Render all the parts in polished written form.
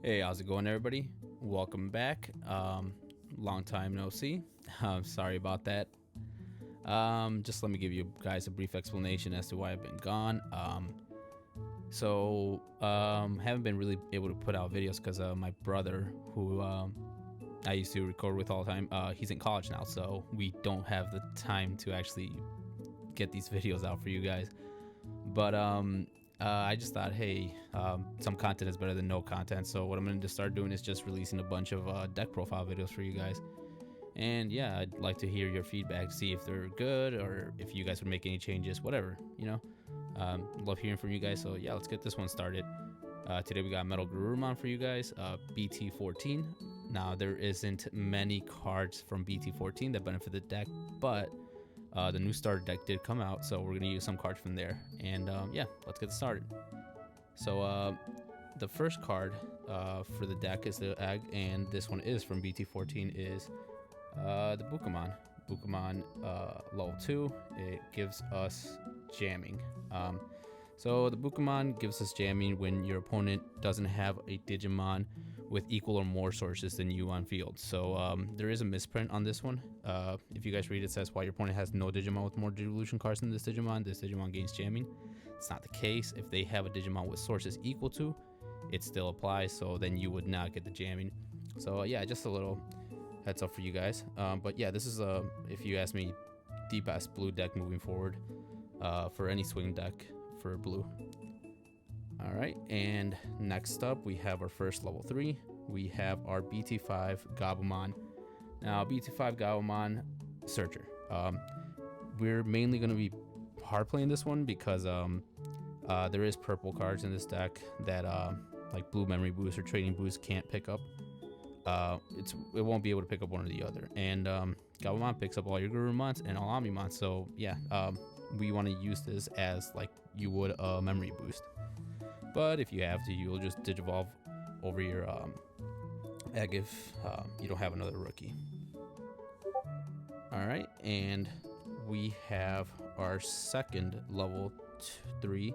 Hey, how's it going, everybody? Welcome back. Long time no see. Sorry about that. Just let me give you guys a brief explanation as to why I've been gone. Haven't been really able to put out videos because my brother, who I used to record with all the time, he's in college now, so we don't have the time to actually get these videos out for you guys. But I just thought, hey, some content is better than no content. So what I'm going to start doing is just releasing a bunch of deck profile videos for you guys. And yeah, I'd like to hear your feedback, see if they're good or if you guys would make any changes, whatever, you know. Love hearing from you guys. So yeah, let's get this one started. Today we got Metalgarurumon for you guys, BT14. Now there isn't many cards from BT14 that benefit the deck, but the new starter deck did come out, so we're gonna use some cards from there. And yeah, let's get started. So the first card for the deck is the egg, and this one is from BT14, is the Bukamon. Level 2, it gives us jamming. So the Bukamon gives us jamming when your opponent doesn't have a Digimon with equal or more sources than you on field. So there is a misprint on this one. If you guys read it, says while your opponent has no Digimon with more Digivolution cards than this Digimon gains jamming. It's not the case. If they have a Digimon with sources equal to, it still applies, so then you would not get the jamming. So yeah, just a little heads up for you guys. But yeah, this is, if you ask me, the best blue deck moving forward for any swing deck for blue. All right, and next up we have our first level 3. We have our BT5 Gabumon. Now BT5 Gabumon Searcher. We're mainly going to be hard playing this one because there is purple cards in this deck that like Blue Memory Boost or Trading Boost can't pick up. It won't be able to pick up one or the other. And Gabumon picks up all your Gurumons and all Omnimons. So yeah, we want to use this as like you would a Memory Boost. But if you have to, you'll just Digivolve over your egg if you don't have another rookie. All right, and we have our second level 3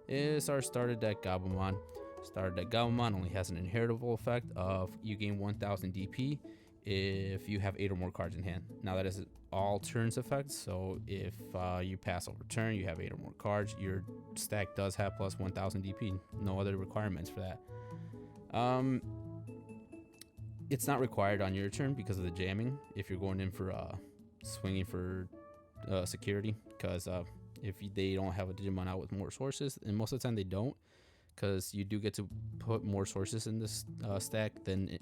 is our starter deck Gabumon. Starter deck Gabumon only has an inheritable effect of you gain 1000 DP if you have 8 or more cards in hand. Now that is all turns effect, so if you pass over turn, you have 8 or more cards, your stack does have plus 1000 DP. No other requirements for that. It's not required on your turn because of the jamming if you're going in for swinging for security, because if they don't have a Digimon out with more sources, and most of the time they don't, because you do get to put more sources in this stack than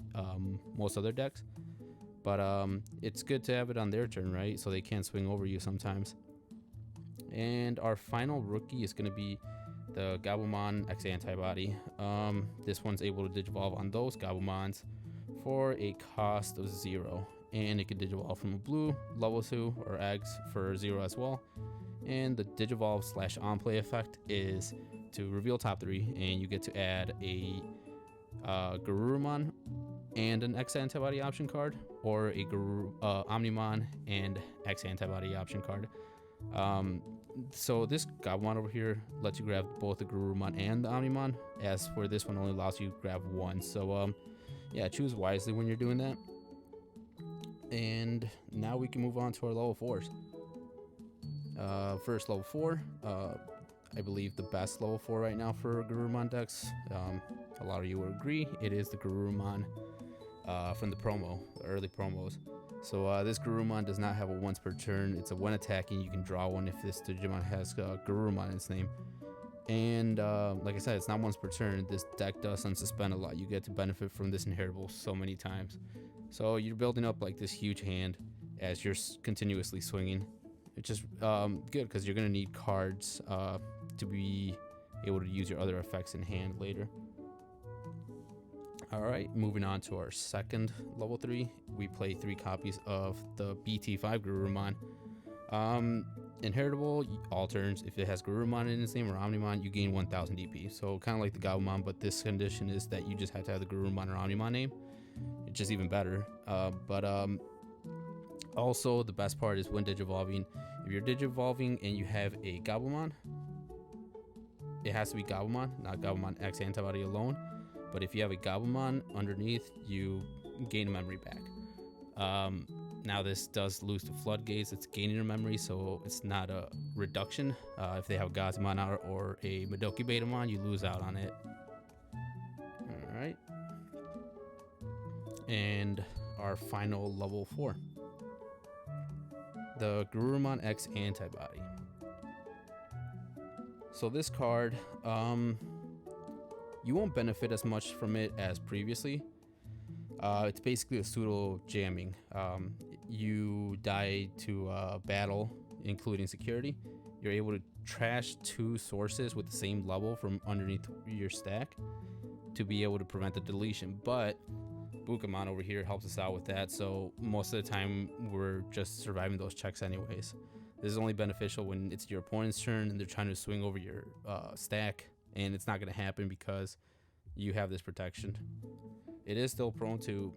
most other decks. But it's good to have it on their turn, right? So they can't swing over you sometimes. And our final rookie is going to be the Gabumon X Antibody. This one's able to Digivolve on those Gabumons for a cost of 0. And it can Digivolve from a blue, level 2, or eggs for 0 as well. And the Digivolve / on-play effect is to reveal top 3, and you get to add a Garurumon and an X Antibody option card, or a Omnimon and X Antibody option card. So this Gabumon over here lets you grab both the Garurumon and the Omnimon, as for this one only allows you to grab one. So yeah, choose wisely when you're doing that. And now we can move on to our level 4s. First, level 4, I believe the best level 4 right now for Garurumon decks. A lot of you will agree, it is the Garurumon from the early promos. So this Garurumon does not have a once per turn. It's a when attacking, you can draw one if this Digimon has Garurumon in its name. And like I said, it's not once per turn. This deck does unsuspend a lot. You get to benefit from this inheritable so many times. So you're building up like this huge hand as you're continuously swinging. It's just good because you're going to need cards to be able to use your other effects in hand later. All right, moving on to our second level 3. We play 3 copies of the BT5 Garurumon. Inheritable, all turns. If it has Garurumon in its name or Omnimon, you gain 1000 DP. So kind of like the Gabumon, but this condition is that you just have to have the Garurumon or Omnimon name. It's just even better. Also, the best part is when Digivolving. If you're Digivolving and you have a Gabumon, it has to be Gabumon, not Gabumon X Antibody alone. But if you have a Gabumon underneath, you gain a memory back. Now this does lose to Floodgates. It's gaining a memory, so it's not a reduction. If they have a Gazumon out or a Madoki Betamon, you lose out on it. Alright. And our final level 4. The Garurumon X Antibody. So this card, you won't benefit as much from it as previously. It's basically a pseudo jamming. You die to battle, including security. You're able to trash 2 sources with the same level from underneath your stack to be able to prevent the deletion. But Bukamon over here helps us out with that, so most of the time we're just surviving those checks anyways. This is only beneficial when it's your opponent's turn and they're trying to swing over your stack, and it's not going to happen because you have this protection. It is still prone to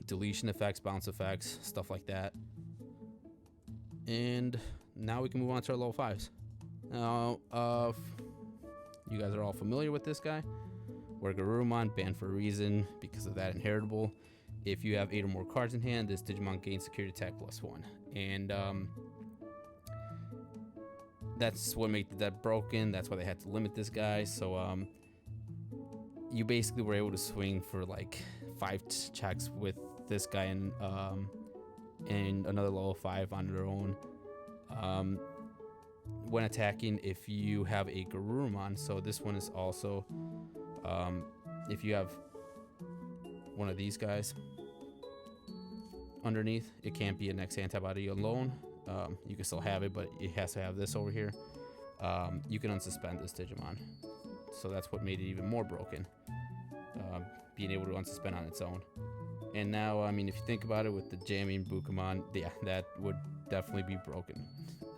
deletion effects, bounce effects, stuff like that. And now we can move on to our level 5s. Now, you guys are all familiar with this guy. Garurumon, banned for a reason because of that inheritable. If you have 8 or more cards in hand, this Digimon gains security attack +1. And that's what made that broken. That's why they had to limit this guy. So you basically were able to swing for like 5 checks with this guy and another level 5 on their own. When attacking, if you have a Garurumon, so this one is also if you have one of these guys underneath, it can't be an X antibody alone. You can still have it, but it has to have this over here. You can unsuspend this Digimon, so that's what made it even more broken, being able to unsuspend on its own. And now, I mean, if you think about it, with the jamming Bukamon, yeah, that would definitely be broken.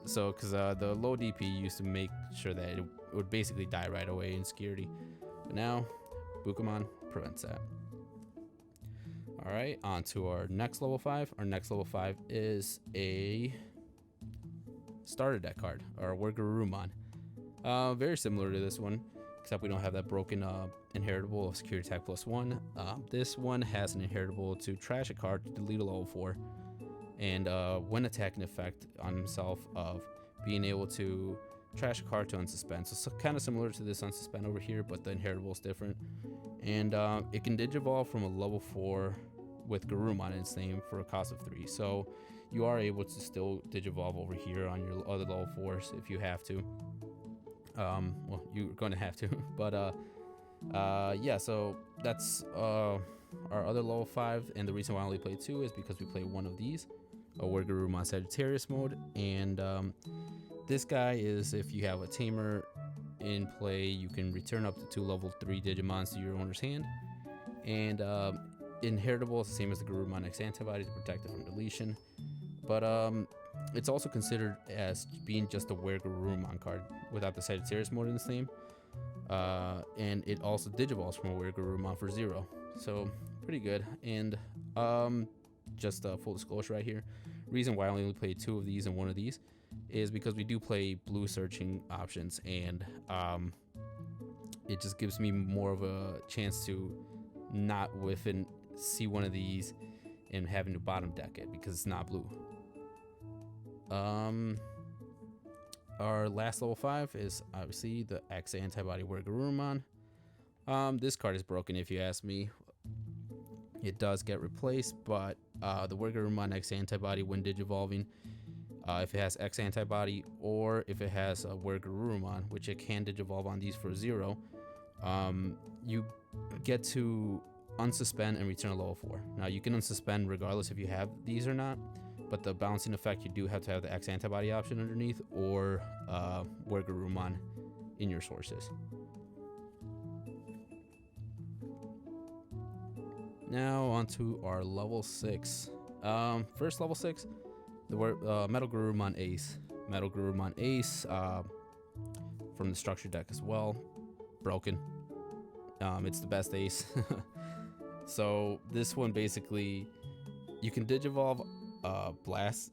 So, because the low DP used to make sure that it would basically die right away in security, but now Bukamon prevents that. All right, on to our next level 5. Our next level 5 is a starter deck card, our Garurumon. Very similar to this one, except we don't have that broken inheritable of security attack +1. This one has an inheritable to trash a card to delete a level 4, and when attacking effect on himself of being able to trash a card to unsuspend. So kind of similar to this unsuspend over here, but the inheritable is different. And it can digivolve from a level 4 with Garurumon in its name for a cost of 3. So you are able to still digivolve over here on your other level 4s if you have to. Well, you're going to have to, but yeah, so that's our other level 5, and the reason why I only play 2 is because we play one of these, a Garurumon Sagittarius mode. And this guy is, if you have a tamer in play, you can return up to 2 level 3 Digimons to your owner's hand. And inheritable is the same as the Garurumon X Antibody to protect it from deletion. But it's also considered as being just a Garurumon card without the Sagittarius mode in its name. And it also digivolves from a Garurumon for 0. So pretty good. And just full disclosure right here, reason why I only played 2 of these and 1 of these is because we do play blue searching options, and it just gives me more of a chance to not whiff and see one of these and having to bottom deck it because it's not blue. Our last level 5 is obviously the X Antibody Garurumon. This card is broken if you ask me. It does get replaced, but the Garurumon X Antibody, when digivolving, if it has X Antibody or if it has a Garurumon, which it can digivolve on these for 0, you get to unsuspend and return a level 4. Now you can unsuspend regardless if you have these or not, but the bouncing effect, you do have to have the X Antibody option underneath or Garurumon in your sources. Now onto our level 6. First level 6, the Metalgarurumon Ace. Metalgarurumon Ace from the structure deck as well. Broken. It's the best ace. So this one basically, you can digivolve Blast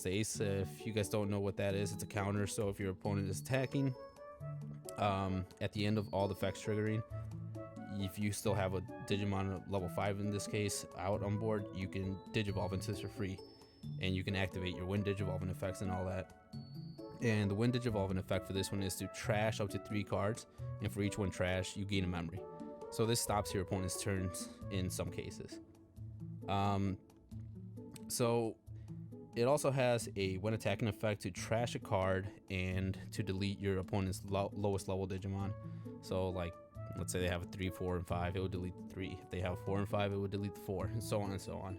Ace. If you guys don't know what that is, it's a counter. So if your opponent is attacking At the end of all the effects triggering, if you still have a Digimon level 5 in this case out on board, you can Digivolve into this for free, and you can activate your Wind Digivolving effects and all that. And the Wind Digivolving effect for this one is to trash up to 3 cards, and for each one trash, you gain a memory. So this stops your opponent's turns in some cases. So it also has a when attacking effect to trash a card and to delete your opponent's lowest level Digimon. So like, let's say they have a 3, 4, and 5, it would delete the 3. If they have 4 and 5, it would delete the 4, and so on and so on.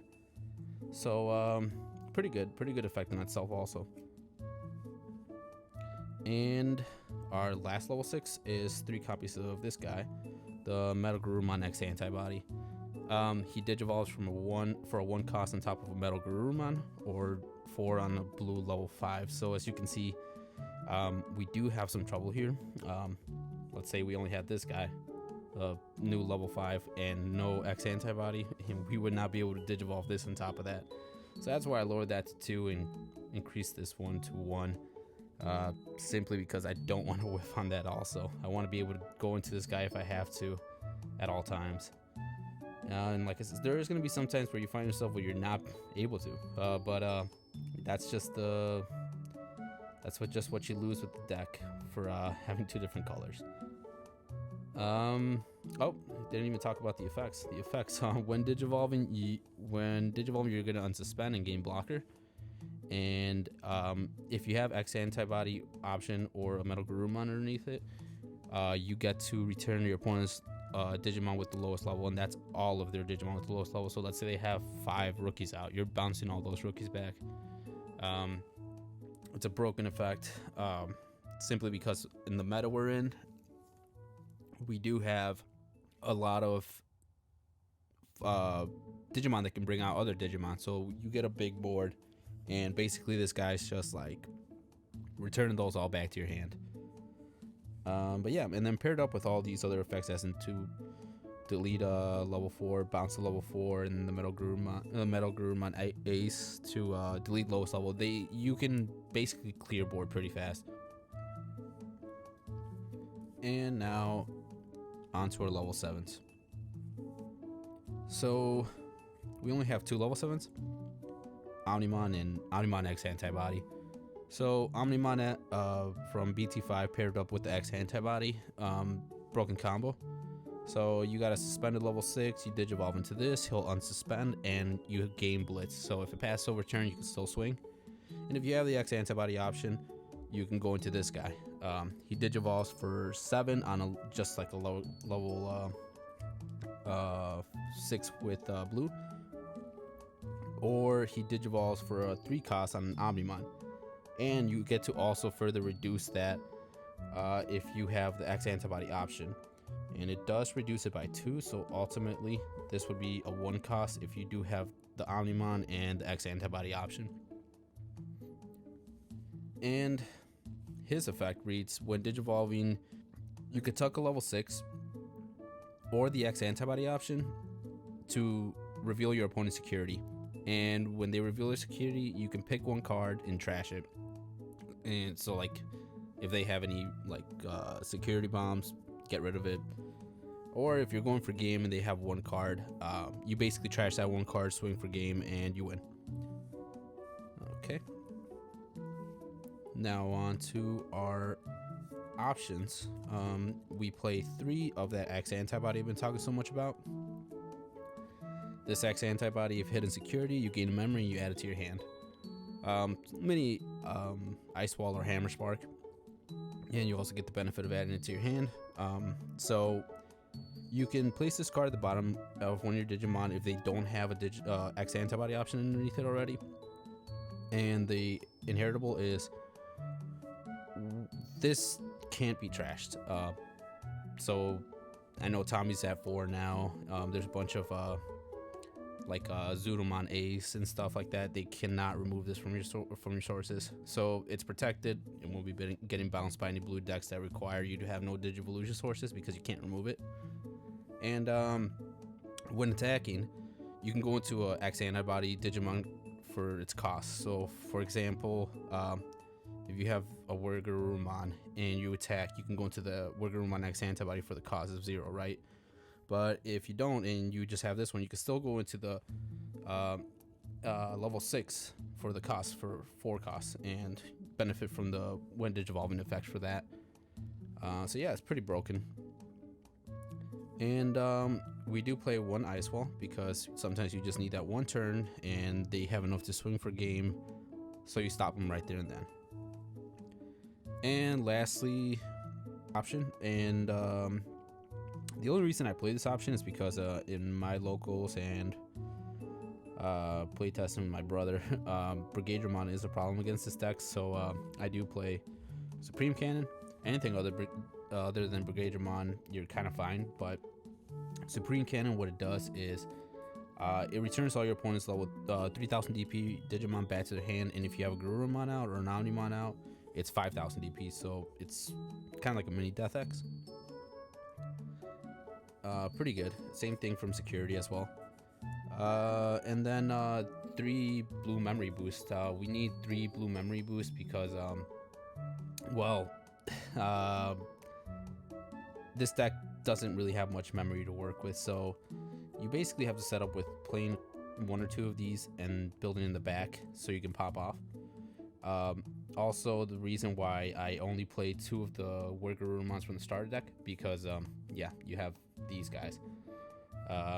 So pretty good effect in itself also. And our last level 6 is 3 copies of this guy, the Metalgarurumon X Antibody. He digivolves from a 1 cost on top of a Metalgarurumon, or 4 on a blue level 5. So as you can see, we do have some trouble here. Let's say we only had this guy, new level 5, and no X Antibody, and we would not be able to digivolve this on top of that. So that's why I lowered that to 2 and increased this one to 1. Simply because I don't want to whiff on that also. I want to be able to go into this guy if I have to at all times. And like I said, there is going to be some times where you find yourself where you're not able to. But that's just what you lose with the deck for having 2 different colors. Oh, didn't even talk about the effects. The effects when digivolving, you're going to unsuspend and gain blocker. And if you have X Antibody option or a Metalgarurumon underneath it, you get to return your opponent's Digimon with the lowest level, and that's all of their Digimon with the lowest level. So let's say they have 5 rookies out, you're bouncing all those rookies back. It's a broken effect, simply because in the meta we're in, we do have a lot of Digimon that can bring out other Digimon. So you get a big board, and basically this guy's just like returning those all back to your hand. But yeah, and then paired up with all these other effects, as in to delete level 4, bounce to level 4, and the Metalgarurumon Ace to delete lowest level. You can basically clear board pretty fast. And now onto our level 7s. So we only have 2 level 7s, Omnimon and Omnimon X Antibody. So Omnimon from BT5 paired up with the X Antibody, broken combo. So you got a suspended level 6, you digivolve into this, he'll unsuspend, and you gain Blitz. So if it passes over turn, you can still swing. And if you have the X Antibody option, you can go into this guy. He digivolves for 7 on just like a low level 6 with blue. Or he digivolves for a 3 cost on an Omnimon. And you get to also further reduce that if you have the X Antibody option. And it does reduce it by 2, so ultimately this would be a 1 cost if you do have the Omnimon and the X Antibody option. And his effect reads, when digivolving, you could tuck a level 6 or the X Antibody option to reveal your opponent's security. And when they reveal their security, you can pick 1 card and trash it. And so like if they have any like security bombs, get rid of it. Or if you're going for game and they have 1 card, you basically trash that 1 card, swing for game, and you win. Okay. Now on to our options. We play 3 of that X Antibody I've been talking so much about. This X Antibody, if hidden security, you gain a memory and you add it to your hand. Mini Ice Wall or Hammer Spark, and you also get the benefit of adding it to your hand. So you can place this card at the bottom of one of your Digimon if they don't have a X Antibody option underneath it already. And the inheritable is, this can't be trashed. So I know Tommy's at 4 now. There's a bunch of like Zudamon Ace and stuff like that. They cannot remove this from your sources, so it's protected and will be getting bounced by any blue decks that require you to have no Digivolution sources, because you can't remove it. And when attacking, you can go into a X Antibody Digimon for its cost. So for example, if you have a Digimon and you attack, you can go into the Digimon X antibody for the cause of 0, right? But if you don't and you just have this one, you can still go into the level 6 for the cost, for 4 costs, and benefit from the when Digivolving effect for that. So yeah, it's pretty broken. And we do play one Ice Wall because sometimes you just need that one turn and they have enough to swing for game, so you stop them right there and then. And lastly, option. And the only reason I play this option is because in my locals and playtesting with my brother, Brigadramon is a problem against this deck, so I do play Supreme Cannon. Anything other than Brigadramon, you're kind of fine, but Supreme Cannon, what it does is it returns all your opponent's level 3000 DP Digimon back to their hand, and if you have a Garurumon out or an Omnimon out, it's 5000 DP, so it's kind of like a mini Death X. Pretty good. Same thing from security as well. And then 3 blue memory boost. We need 3 blue memory boosts because well, this deck doesn't really have much memory to work with, so you basically have to set up with playing 1 or 2 of these and building in the back so you can pop off. Also, the reason why I only played 2 of the Digimon from the starter deck, because yeah, you have these guys.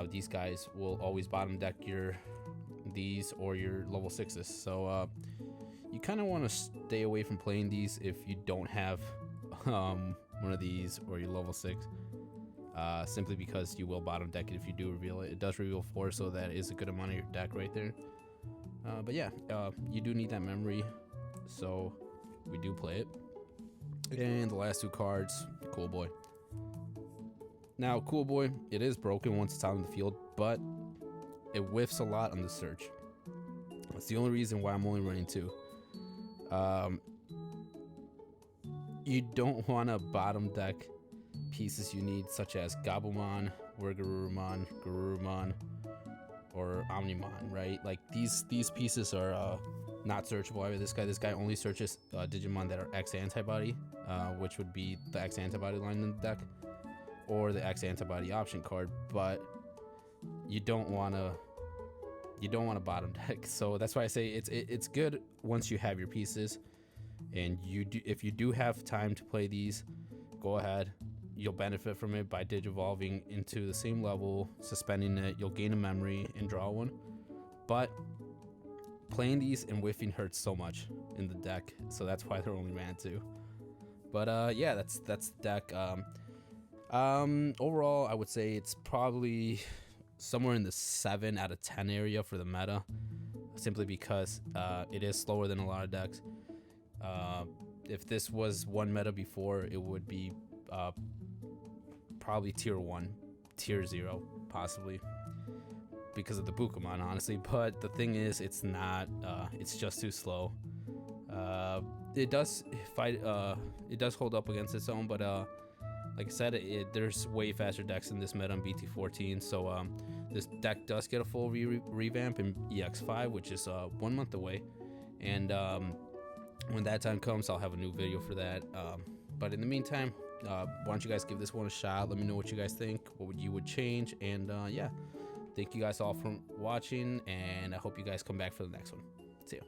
These guys will always bottom deck these or your level 6s, so you kind of want to stay away from playing these if you don't have one of these or your level 6, simply because you will bottom deck it if you do reveal it. It does reveal 4, so that is a good amount of your deck right there. But yeah, you do need that memory, so we do play it. And the last 2 cards, Cool Boy. Now, Cool Boy, it is broken once it's out in the field, but it whiffs a lot on the search. That's the only reason why I'm only running 2. You don't want to bottom deck pieces you need, such as Gabumon, Digimon, Garurumon, or Omnimon, right? Like these pieces are not searchable. I mean, this guy only searches Digimon that are X antibody, which would be the X antibody line in the deck, or the X antibody option card. But you don't want to bottom deck. So that's why I say it's good once you have your pieces, and if you do have time to play these, go ahead. You'll benefit from it by Digivolving into the same level, suspending it. You'll gain a memory and draw one. But playing these and whiffing hurts so much in the deck, so that's why they're only ran 2. But yeah, that's the deck. Overall, I would say it's probably somewhere in the 7 out of 10 area for the meta, simply because it is slower than a lot of decks. If this was one meta before, it would be probably tier 1, tier 0, possibly, because of the Bukamon, honestly. But the thing is, it's not. It's just too slow. It does fight. It does hold up against its own, but like I said, there's way faster decks in this meta on BT14. So this deck does get a full revamp in EX5, which is 1 month away, and when that time comes, I'll have a new video for that. But in the meantime, why don't you guys give this one a shot? Let me know what you guys think, what you would change, and yeah, thank you guys all for watching, and I hope you guys come back for the next one. See ya.